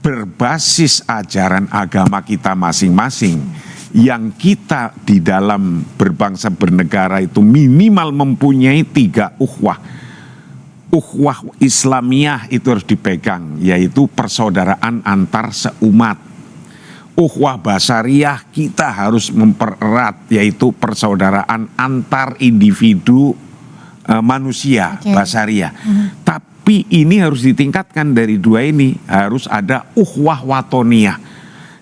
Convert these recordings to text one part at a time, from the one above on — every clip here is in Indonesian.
berbasis ajaran agama kita masing-masing, yang kita di dalam berbangsa bernegara itu minimal mempunyai 3 ukhuwah. Ukhuwah Islamiyah itu harus dipegang, yaitu persaudaraan antar seumat. Ukhuwah Basariyah kita harus mempererat, yaitu persaudaraan antar individu manusia, Basariyah. Tapi ini harus ditingkatkan dari 2 ini, harus ada ukhuwah watoniyah,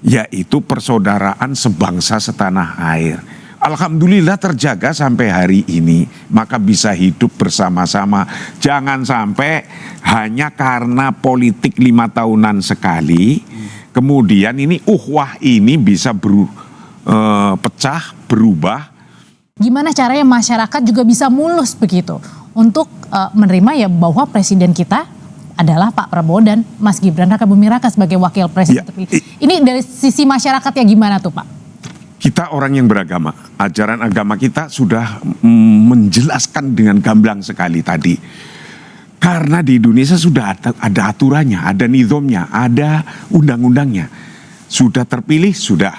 yaitu persaudaraan sebangsa setanah air. Alhamdulillah terjaga sampai hari ini, maka bisa hidup bersama-sama. Jangan sampai hanya karena politik 5 tahunan sekali, kemudian ini ukhuwah ini bisa pecah, berubah. Gimana caranya masyarakat juga bisa mulus begitu untuk menerima ya bahwa presiden kita adalah Pak Prabowo dan Mas Gibran Rakabuming-Raka sebagai wakil presiden terpilih. Ini dari sisi masyarakatnya gimana tuh Pak? Kita orang yang beragama, ajaran agama kita sudah menjelaskan dengan gamblang sekali tadi. Karena di Indonesia sudah ada aturannya, ada nizamnya, ada undang-undangnya. Sudah terpilih, sudah.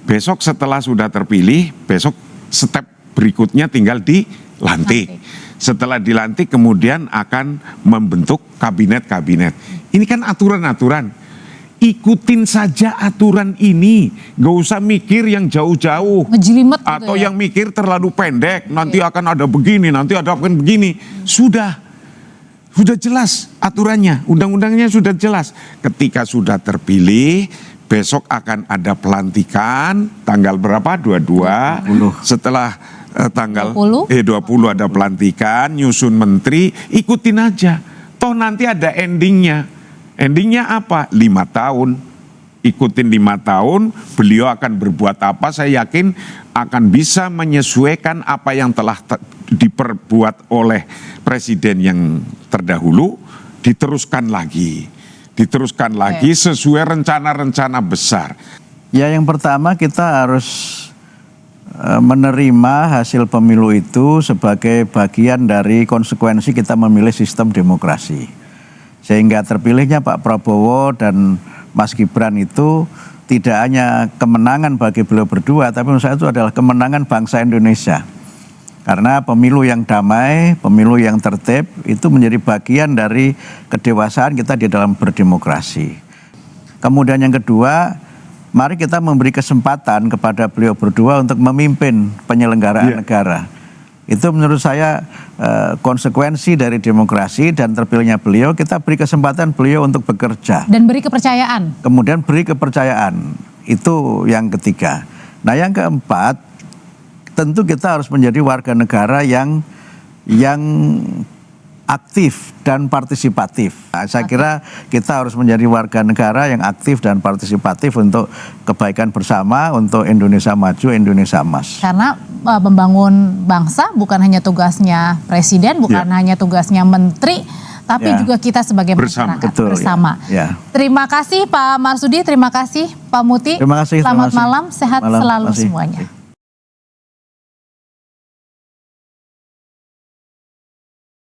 Besok setelah sudah terpilih, besok step berikutnya tinggal dilantik. Setelah dilantik kemudian akan membentuk kabinet-kabinet. Ini kan aturan-aturan. Ikutin saja aturan ini. Gak usah mikir yang jauh-jauh. Ngejelimet gitu atau ya? yang mikir terlalu pendek. Nanti akan ada begini, nanti ada akan begini. Sudah jelas aturannya. Undang-undangnya sudah jelas. Ketika sudah terpilih, besok akan ada pelantikan. Tanggal berapa? 22. Setelah tanggal 20 ada pelantikan, nyusun menteri, ikutin aja. Toh nanti ada endingnya. Endingnya apa? 5 tahun. Ikutin 5 tahun, beliau akan berbuat apa, saya yakin akan bisa menyesuaikan apa yang telah diperbuat oleh presiden yang terdahulu, diteruskan lagi sesuai rencana-rencana besar. Ya, yang pertama kita harus menerima hasil pemilu itu sebagai bagian dari konsekuensi kita memilih sistem demokrasi. Sehingga terpilihnya Pak Prabowo dan Mas Gibran itu tidak hanya kemenangan bagi beliau berdua, tapi menurut saya itu adalah kemenangan bangsa Indonesia. Karena pemilu yang damai, pemilu yang tertib itu menjadi bagian dari kedewasaan kita di dalam berdemokrasi. Kemudian yang kedua, mari kita memberi kesempatan kepada beliau berdua untuk memimpin penyelenggaraan negara. Itu menurut saya konsekuensi dari demokrasi dan terpilihnya beliau, kita beri kesempatan beliau untuk bekerja. Dan beri kepercayaan. Kemudian beri kepercayaan, itu yang ketiga. Nah yang keempat, tentu kita harus menjadi warga negara yang aktif dan partisipatif. Nah, saya kira kita harus menjadi warga negara yang aktif dan partisipatif untuk kebaikan bersama, untuk Indonesia maju, Indonesia emas. Karena membangun bangsa bukan hanya tugasnya presiden, bukan hanya tugasnya menteri, tapi juga kita sebagai masyarakat bersama. Terima kasih Pak Marsudi, terima kasih Pak Muti. Terima kasih. Selamat malam, sehat selalu semuanya.